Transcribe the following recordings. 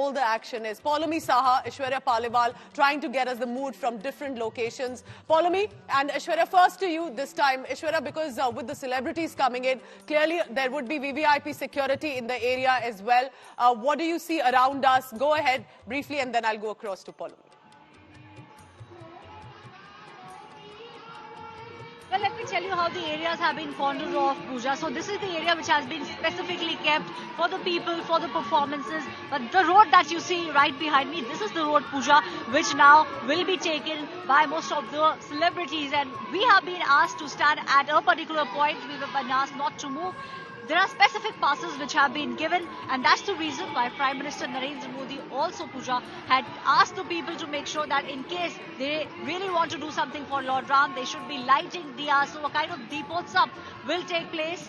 all the action is. Paulami Saha, Aishwarya Paliwal trying to get us the mood from different locations. Paulami and Aishwarya, first to you this time. Aishwarya, because with the celebrities coming in, clearly there would be VVIP security in the area as well. What do you see around us? Go ahead briefly and then I'll go across to Paulami. Well, let me tell you how the areas have been cornered off, Pooja. So this is the area which has been specifically kept for the people, for the performances. But the road that you see right behind me, this is the road, Pooja, which now will be taken by most of the celebrities. And we have been asked to stand at a particular point. We have been asked not to move. There are specific passes which have been given, and that's the reason why Prime Minister Narendra Modi also, Pooja, had asked the people to make sure that in case they really want to do something for Lord Ram, they should be lighting diyas. So a kind of Deepotsam will take place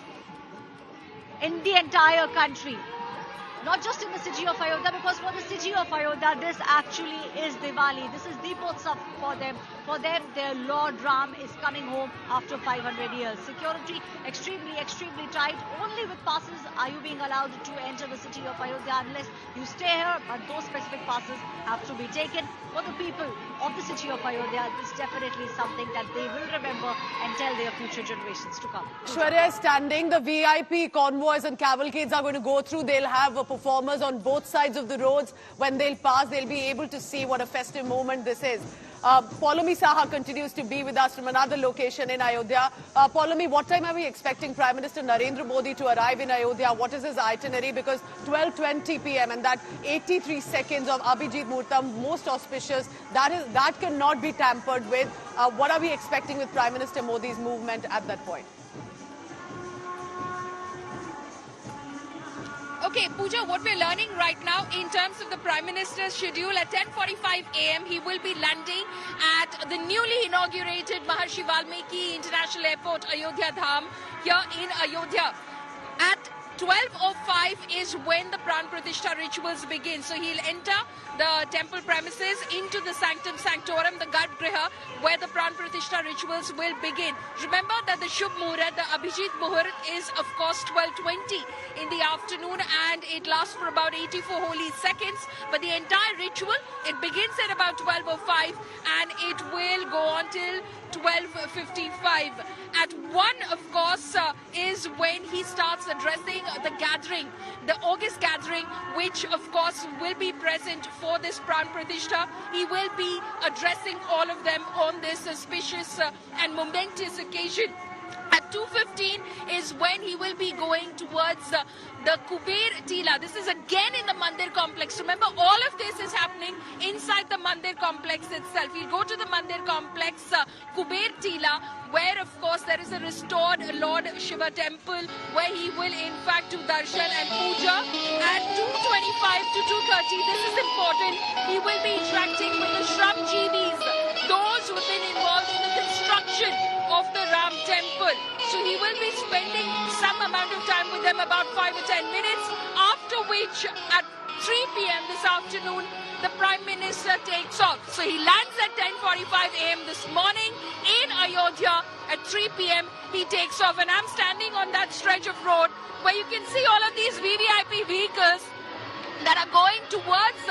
in the entire country. Not just in the city of Ayodhya, because for the city of Ayodhya, this actually is Diwali. This is Deepotsam for them. For them, their Lord Ram is coming home after 500 years. Security extremely tight. Only with passes are you being allowed to enter the city of Ayodhya unless you stay here. But those specific passes have to be taken. For the people of the city of Ayodhya, this is definitely something that they will remember and tell their future generations to come. Aishwarya is standing. The VIP convoys and cavalcades are going to go through. They'll have performers on both sides of the roads. When they'll pass, they'll be able to see what a festive moment this is. Paulami Saha continues to be with us from another location in Ayodhya. Paulami, what time are we expecting Prime Minister Narendra Modi to arrive in Ayodhya? What is his itinerary? Because 12:20 p.m. and that 83 seconds of Abhijit Muhurtam, most auspicious, that cannot be tampered with. What are we expecting with Prime Minister Modi's movement at that point? Okay, Pooja, what we're learning right now in terms of the Prime Minister's schedule, at 10:45 a.m. he will be landing at the newly inaugurated Maharshi Valmiki International Airport, Ayodhya Dham, here in Ayodhya. At 12:05 is when the Pran Pratishtha rituals begin. So he'll enter the temple premises into the Sanctum Sanctorum, the Garbhagriha, where the Pran Pratishtha rituals will begin. Remember that the Shubh Muhurat, the Abhijit Muhurat, is of course 12:20 in the afternoon, and it lasts for about 84 holy seconds. But the entire ritual, it begins at about 12:05 and it will go on till 12:55. At 1, of course, is when he starts addressing the gathering, the August gathering, which of course will be present for this Pran Pratishtha. He will be addressing all of them on this auspicious and momentous occasion. At 2:15 is when he will be going towards the Kuber Tila. This is again in the Mandir complex. Remember, all of this is happening inside the Mandir complex itself. He'll go to the Mandir complex, Kuber Tila, where of course there is a restored Lord Shiva temple, where he will in fact do darshan and puja. At 2:25 to 2:30, this is important, he will be interacting with the Shramjeevis, those who have been involved in the construction of the Ram temple. So he will be spending some amount of time with them, about 5 or 10 minutes, after which at 3 p.m. this afternoon, the Prime Minister takes off. So he lands at 10:45 a.m. this morning in Ayodhya. At 3 p.m. he takes off, and I'm standing on that stretch of road where you can see all of these VVIP vehicles that are going towards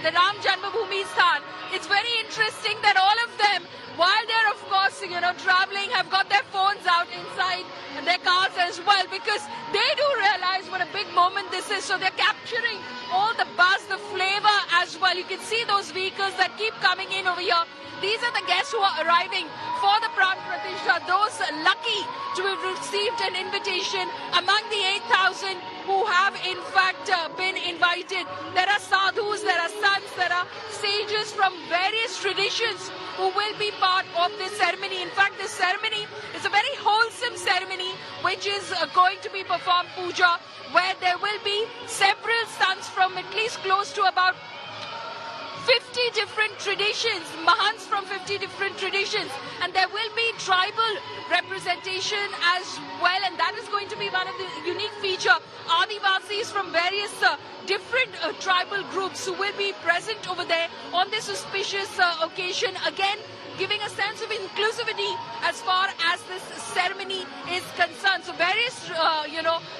the Ram Janmabhoomi Sthan. It's very interesting that all of them, while they're of course, traveling, have got their phones out inside their cars as well, because they do realize what a big moment this is. So they're capturing all the buzz, the flavor as well. You can see those vehicles that keep coming in over here. These are the guests who are arriving for the Pran Pratishtha, those lucky to have received an invitation among the 8,000 who have in fact been invited. There are sadhus, there are sons, there are sages from various traditions who will be part of this ceremony. In fact, this ceremony is a very wholesome ceremony which is going to be performed, Pooja, where there will be several sons from at least close to about 50 different traditions, Mahants from 50 different traditions, and there will be tribal representation as well, and that is going to be one of the unique feature. Adivasis from various different tribal groups who will be present over there on this auspicious occasion, again giving a sense of inclusivity as far as this ceremony is concerned. So various,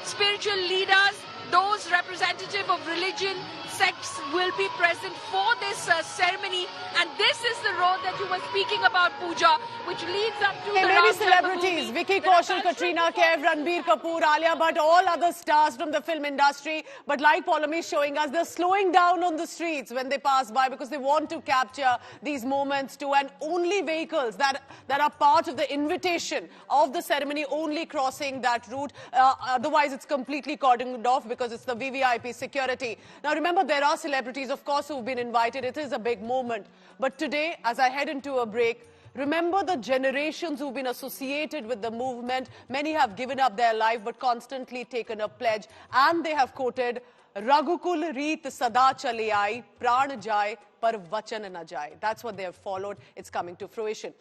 spiritual leaders, those representative of religion, sects will be present for this ceremony. And this is the road that you were speaking about, Pooja, which leads up to the many Ram celebrities, Janmabhoomi. Vicky There are Kaushal, cultural Katrina Kaif, Ranbir Kapoor, Alia Bhatt, all other stars from the film industry. But like Paulomi is showing us, they're slowing down on the streets when they pass by because they want to capture these moments too. And only vehicles that are part of the invitation of the ceremony only crossing that route. Otherwise, it's completely cordoned off because it's the VVIP security. Now, remember, there are celebrities, of course, who've been invited. It is a big moment. But today, as I head into a break, remember the generations who've been associated with the movement. Many have given up their life but constantly taken a pledge. And they have quoted, Raghukul Reet Sada Chale Aayi, Pran Jaye, Par Vachan Na Jaye. That's what they have followed. It's coming to fruition.